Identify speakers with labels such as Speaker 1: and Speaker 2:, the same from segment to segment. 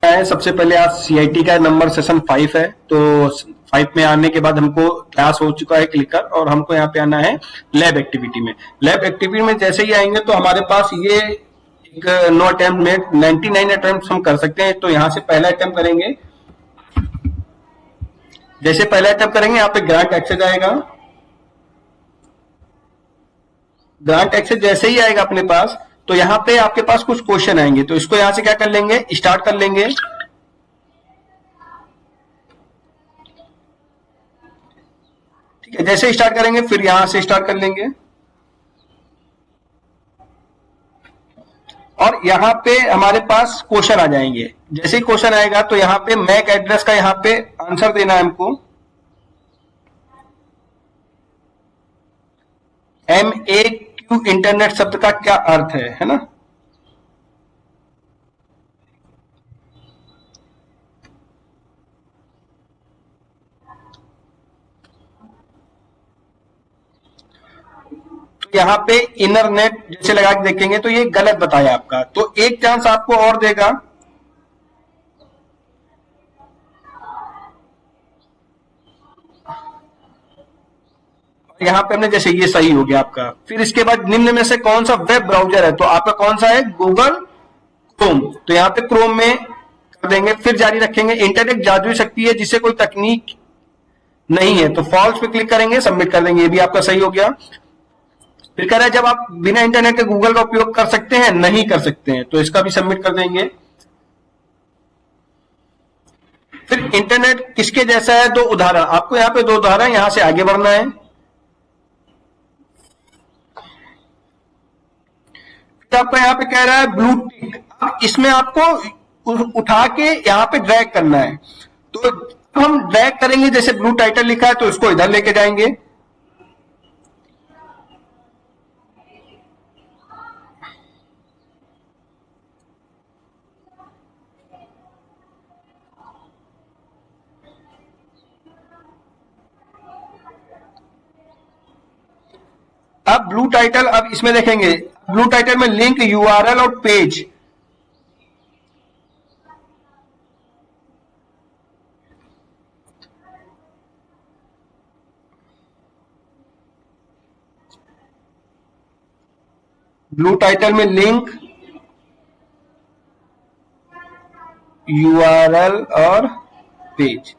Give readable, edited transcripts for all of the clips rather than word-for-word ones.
Speaker 1: है सबसे पहले आज सीआईटी का नंबर सेशन 5 है, तो 5 में आने के बाद हमको क्लास हो चुका है क्लिकर, और हमको यहाँ पे आना है लैब एक्टिविटी में। लैब एक्टिविटी में जैसे ही आएंगे तो हमारे पास ये एक नो अटेम्प्ट में 99 अटेम्प्ट हम कर सकते हैं। तो यहाँ से पहला अटेम्प्ट करेंगे, जैसे पहला अटेम्प्ट करेंगे यहाँ पे ग्रांट एक्सेस आएगा। ग्रांट एक्सेस जैसे ही आएगा अपने पास, तो यहाँ पे आपके पास कुछ क्वेश्चन आएंगे, तो इसको यहाँ से क्या कर लेंगे, स्टार्ट कर लेंगे। ठीक है, जैसे स्टार्ट करेंगे फिर यहां से स्टार्ट कर लेंगे, और यहाँ पे हमारे पास क्वेश्चन आ जाएंगे। जैसे ही क्वेश्चन आएगा तो यहाँ पे मैक एड्रेस का यहाँ पे आंसर देना है हमको। MAQ इंटरनेट शब्द का क्या अर्थ है ना। यहाँ पे इंटरनेट जैसे लगा के देखेंगे तो ये गलत बताया आपका, तो एक चांस आपको और देगा। यहाँ पे हमने जैसे ये सही हो गया आपका। फिर इसके बाद निम्न में से कौन सा वेब ब्राउजर है, तो आपका कौन सा है, गूगल क्रोम, तो यहाँ पे क्रोम में कर देंगे। फिर जारी रखेंगे, इंटरनेट जादुई शक्ति है जिसे कोई तकनीक नहीं है, तो फॉल्स पे क्लिक करेंगे, सबमिट कर देंगे, ये भी आपका सही हो गया। फिर कह रहा है जब आप बिना इंटरनेट के गूगल का उपयोग कर सकते हैं, नहीं कर सकते हैं, तो इसका भी सबमिट कर देंगे। फिर इंटरनेट किसके जैसा है, दो उदाहरण, आपको यहाँ पे दो उदाहरण, यहां से आगे बढ़ना है। फिर आपको यहाँ पे कह रहा है ब्लू टिक, अब इसमें आपको उठा के यहाँ पे ड्रैग करना है, तो हम ड्रैग करेंगे, जैसे ब्लू टाइटल लिखा है तो इसको इधर लेके जाएंगे। अब ब्लू टाइटल, अब इसमें देखेंगे ब्लू टाइटल में लिंक, यूआरएल और पेज, ब्लू टाइटल में लिंक, यूआरएल और पेज,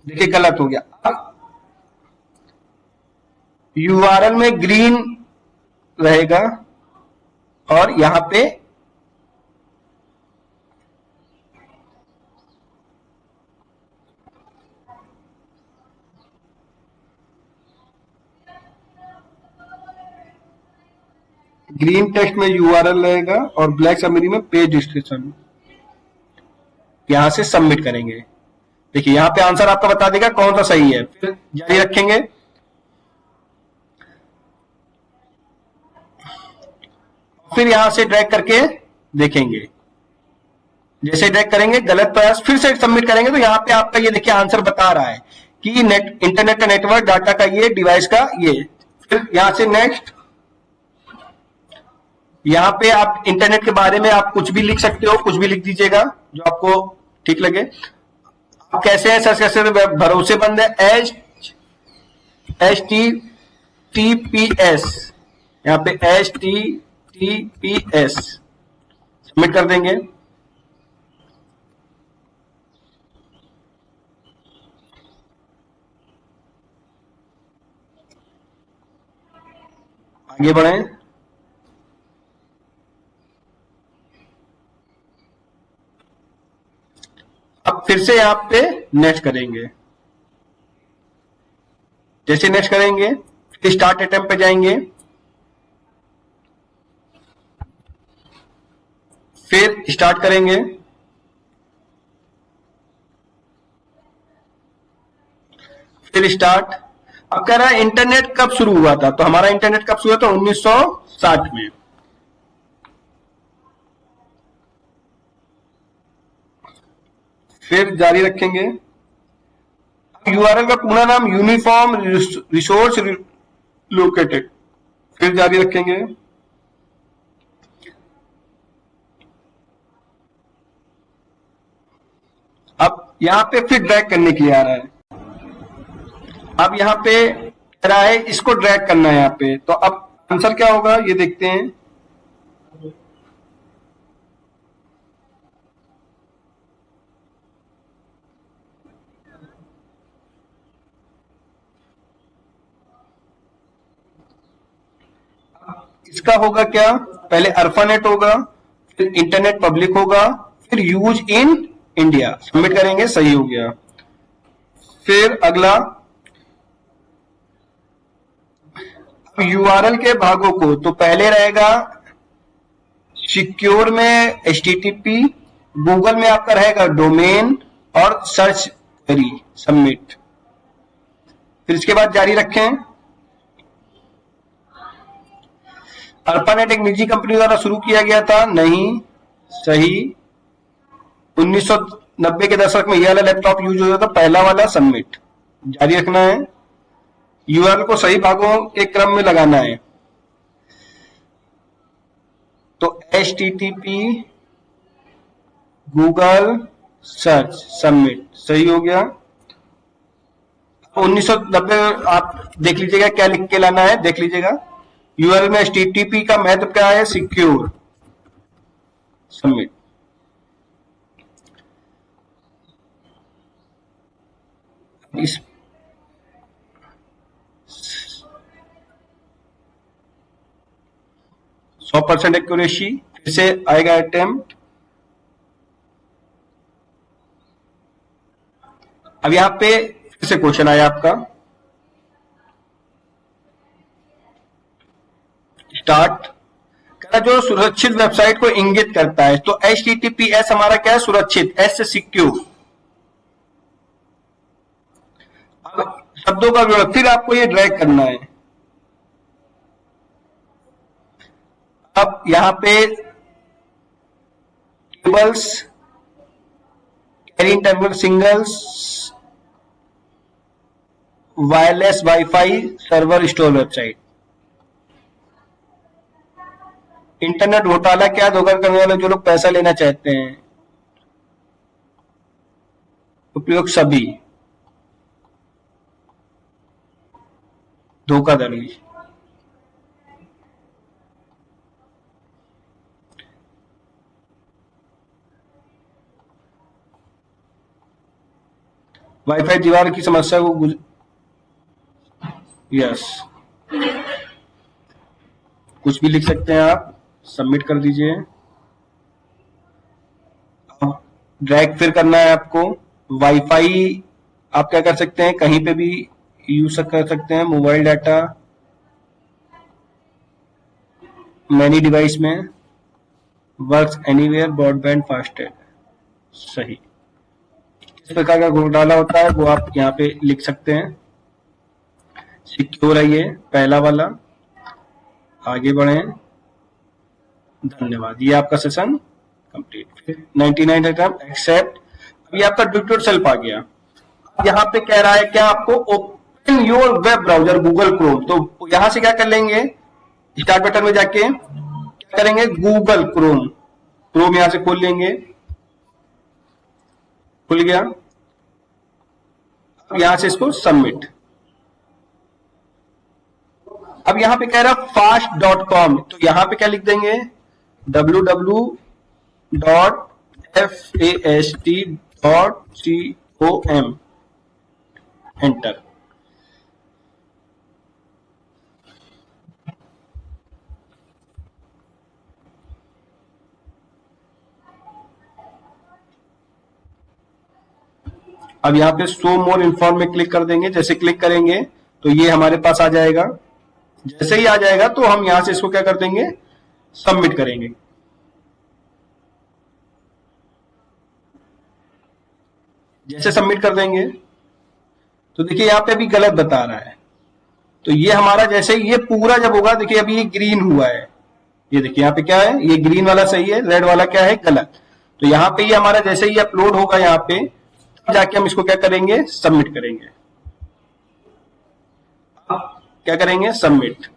Speaker 1: देखिए गलत हो गया। यूआरएल में ग्रीन रहेगा और यहां पे ग्रीन टेक्स्ट में यूआरएल रहेगा और ब्लैक समरी में पेज डिस्क्रिप्शन। यहां से सबमिट करेंगे, देखिए यहां पे आंसर आपका बता देगा कौन सा सही है। फिर जारी रखेंगे, फिर यहां से ड्रैग करके देखेंगे, जैसे ड्रैग करेंगे गलत प्रयास, फिर से सबमिट करेंगे तो यहाँ पे आपका ये देखिए आंसर बता रहा है कि नेट इंटरनेट का नेटवर्क डाटा का ये डिवाइस का ये। फिर यहां से नेक्स्ट, यहाँ पे आप इंटरनेट के बारे में आप कुछ भी लिख सकते हो, कुछ भी लिख दीजिएगा जो आपको ठीक लगे। आप कैसे हैं सर्च कर सकते हो, भरोसेमंद है, HTTPS, यहाँ पे HTTPS सबमिट कर देंगे। आगे बढ़े, अब फिर से यहाँ पे नेक्स्ट करेंगे, जैसे नेक्स्ट करेंगे स्टार्ट अटेम्प्ट पे जाएंगे, फिर स्टार्ट करेंगे, फिर स्टार्ट। अब कह रहा है इंटरनेट कब शुरू हुआ था, तो हमारा इंटरनेट कब शुरू हुआ था, 1960 में। फिर जारी रखेंगे, यूआरएल का पूरा नाम यूनिफॉर्म रिसोर्स लोकेटेड, फिर जारी रखेंगे। यहाँ पे फिर ड्रैग करने के लिए आ रहा है। अब यहाँ पे कह रहा है इसको ड्रैग करना है यहाँ पे, तो अब आंसर क्या होगा ये देखते हैं। इसका होगा क्या, पहले अरफानेट होगा, फिर इंटरनेट पब्लिक होगा, फिर यूज इन इंडिया, सबमिट करेंगे, सही हो गया। फिर अगला यूआरएल के भागों को, तो पहले रहेगा सिक्योर में HTTP, गूगल में आपका रहेगा डोमेन और सर्च करी, सबमिट। फिर इसके बाद जारी रखें। अल्पानेट एक निजी कंपनी द्वारा शुरू किया गया था, नहीं, सही। 1990 के दशक में यह वाला लैपटॉप यूज होता था, पहला वाला, सबमिट। जारी रखना है, यूआरएल को सही भागों के क्रम में लगाना है, तो HTTP गूगल सर्च, सबमिट, सही हो गया। 1990 आप देख लीजिएगा क्या लिख के लाना है, देख लीजिएगा। यूआरएल में HTTP का महत्व क्या है, सिक्योर, सबमिट। इस 100% एक्यूरेसी, फिर से आएगा अटेम्प्ट। अब यहां पे फिर से क्वेश्चन आया आपका, स्टार्ट कहता जो सुरक्षित वेबसाइट को इंगित करता है, तो HTTPS हमारा क्या है, सुरक्षित, S से सिक्योर। अब शब्दों का विवरण, फिर आपको ये ड्रैग करना है। अब यहां पे tables, carry terminal singles, wireless wifi, server store website. Internet घोटाला क्या, धोखा करने वाले जो लोग पैसा लेना चाहते हैं, उपयोग सभी, धोखाधड़ी। वाईफाई दीवार की समस्या को यस, कुछ भी लिख सकते हैं आप, सबमिट कर दीजिए। अब ड्रैग फिर करना है आपको। वाईफाई आप क्या कर सकते हैं, कहीं पे भी यूज कर सकते हैं, मोबाइल डाटा, मैनी डिवाइस में, वर्क्स एनीवेयर, ब्रॉडबैंड फास्टेड, सही। इस प्रकार का घोटाला होता है वो आप यहाँ पे लिख सकते हैं। सिक्योर है ये पहला वाला। आगे बढ़े, धन्यवाद। ये आपका सेशन कंप्लीट। 99 एक्सेप्ट। अब ये आपका ड्यू टू सेल्फ आ गया। यहाँ पे कह रहा है क्या आपको, open your web browser Google Chrome, तो यहां से क्या कर लेंगे, स्टार्ट बटन में जाके क्या करेंगे, गूगल क्रोम, क्रोम यहां से खोल लेंगे, खुल गया। अब यहां से इसको सबमिट। अब यहां पे कह रहा है fast.com, तो यहां पे क्या लिख देंगे, www.fast.com, एंटर। अब यहाँ पे शो मोर इन्फॉर्म में क्लिक कर देंगे। जैसे क्लिक करेंगे तो ये हमारे पास आ जाएगा। जैसे ही आ जाएगा तो हम यहां से इसको क्या कर देंगे, सबमिट करेंगे। जैसे सबमिट कर देंगे तो देखिए यहाँ पे अभी गलत बता रहा है, तो ये हमारा जैसे ये पूरा जब होगा, देखिए अभी ये ग्रीन हुआ है, ये देखिए यहाँ पे क्या है, ये ग्रीन वाला सही है, रेड वाला क्या है, गलत। तो यहाँ पे ये हमारा जैसे ही अपलोड होगा यहाँ पे, तब जाके हम इसको क्या करेंगे, सबमिट करेंगे। क्या करेंगे, सबमिट।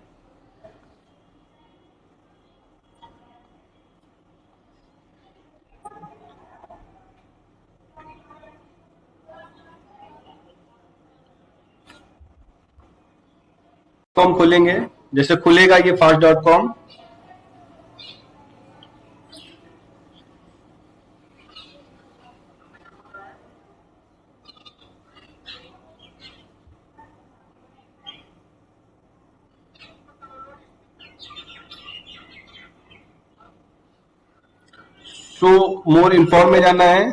Speaker 1: कॉम खोलेंगे, जैसे खुलेगा ये fast.com, सो मोर इन्फॉर्म में जाना है।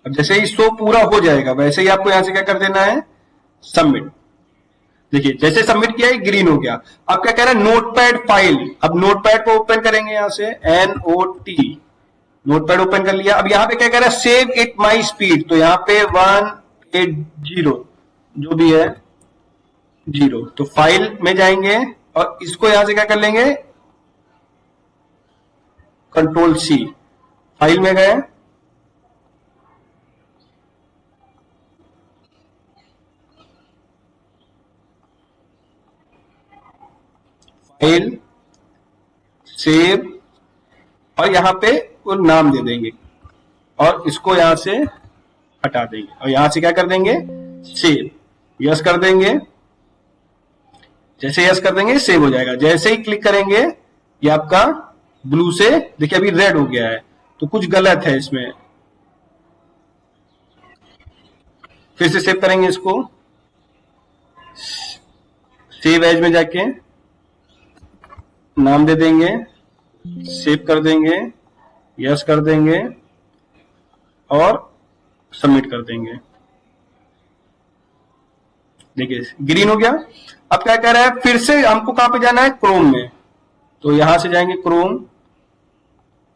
Speaker 1: अब जैसे ही शो पूरा हो जाएगा वैसे ही आपको यहां से क्या कर देना है, सबमिट। देखिए जैसे सबमिट किया, ग्रीन हो गया। अब क्या कह रहा है, नोटपैड फाइल। अब नोटपैड को ओपन करेंगे, यहां से NOT, नोटपैड ओपन कर लिया। अब यहां पे क्या कह रहा है, सेव इट माई स्पीड। तो यहां पे 180 जो भी है 0, तो फाइल में जाएंगे और इसको यहां से क्या कर लेंगे, Ctrl+C, फाइल में गए, फाइल, सेव, और यहां पे वो नाम दे देंगे और इसको यहां से हटा देंगे और यहां से क्या कर देंगे, सेव, यस कर देंगे। जैसे यस कर देंगे सेव हो जाएगा। जैसे ही क्लिक करेंगे ये आपका ब्लू से, देखिए अभी रेड हो गया है, तो कुछ गलत है इसमें। फिर से सेव करेंगे इसको, सेव एज में जाके नाम दे देंगे, सेव कर देंगे, यस कर देंगे और सबमिट कर देंगे। देखिए ग्रीन हो गया। अब क्या कह रहा है, फिर से हमको कहां पे जाना है, क्रोम में। तो यहां से जाएंगे क्रोम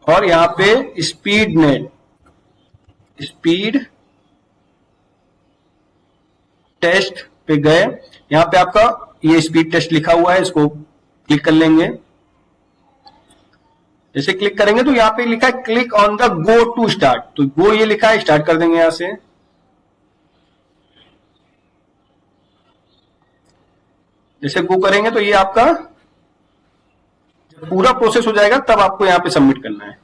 Speaker 1: और यहां पे स्पीड नेट, स्पीड टेस्ट पे गए। यहां पे आपका ये स्पीड टेस्ट लिखा हुआ है, इसको क्लिक कर लेंगे। जैसे क्लिक करेंगे तो यहां पे लिखा है click on the go to start, तो गो ये लिखा है, स्टार्ट कर देंगे यहां से। जैसे गो करेंगे तो ये आपका जब पूरा प्रोसेस हो जाएगा तब आपको यहां पे सबमिट करना है।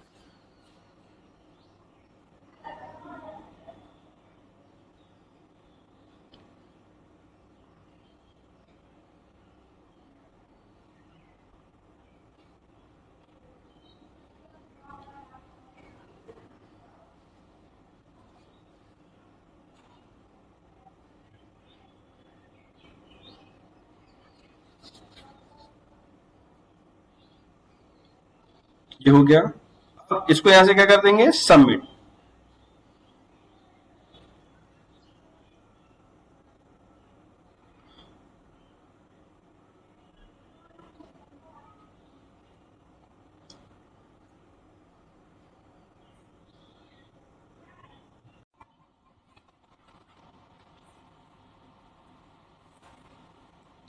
Speaker 1: ये हो गया। अब इसको यहां से क्या कर देंगे, सबमिट।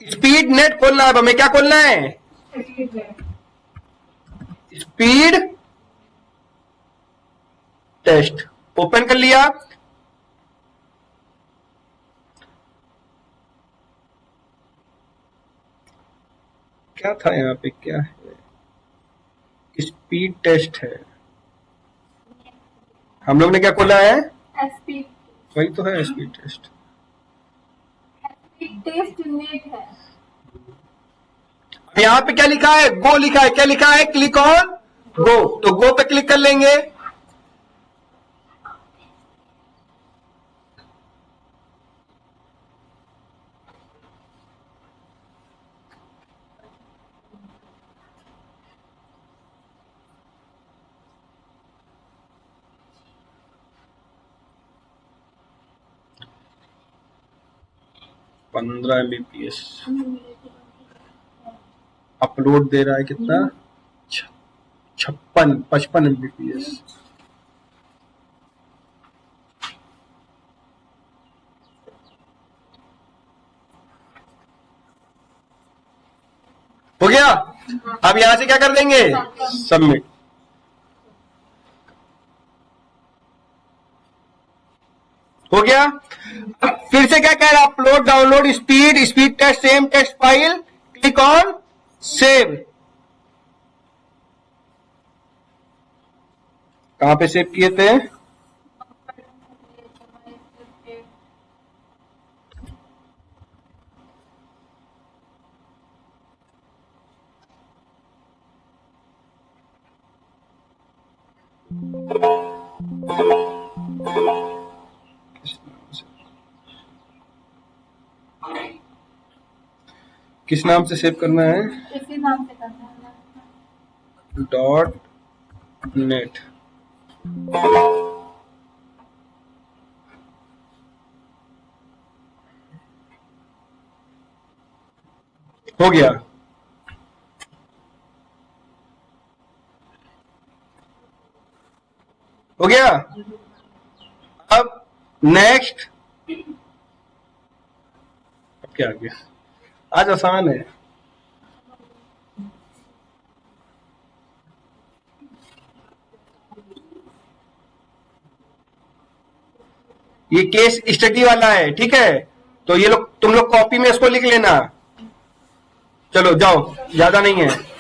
Speaker 1: स्पीड नेट खोलना है, हमें क्या खोलना है, स्पीड टेस्ट। ओपन कर लिया। क्या था यहाँ पे, क्या है, स्पीड टेस्ट है। हम लोग ने क्या खोला है, वही तो है स्पीड टेस्ट।
Speaker 2: टेस्ट नेट है।
Speaker 1: यहाँ पे क्या लिखा है, गो लिखा है। क्या लिखा है, क्लिक ऑन गो, तो गो पे क्लिक कर लेंगे। $15 अपलोड दे रहा है, कितना, 55 MBPS। हो गया। अब यहां से क्या कर देंगे, सबमिट। हो गया। फिर से क्या कह रहा है, upload download speed, speed test, same test file, click on save. कहाँ पे सेव किए थे? किस नाम से सेव करना है?
Speaker 2: इसी नाम से करना है।
Speaker 1: .net। हो गया। हो गया। अब नेक्स्ट, अब क्या आ गया? आज आसान है। ये केस स्टडी वाला है, ठीक है? तो ये लोग, तुम लोग कॉपी में इसको लिख लेना। चलो जाओ, ज्यादा नहीं है।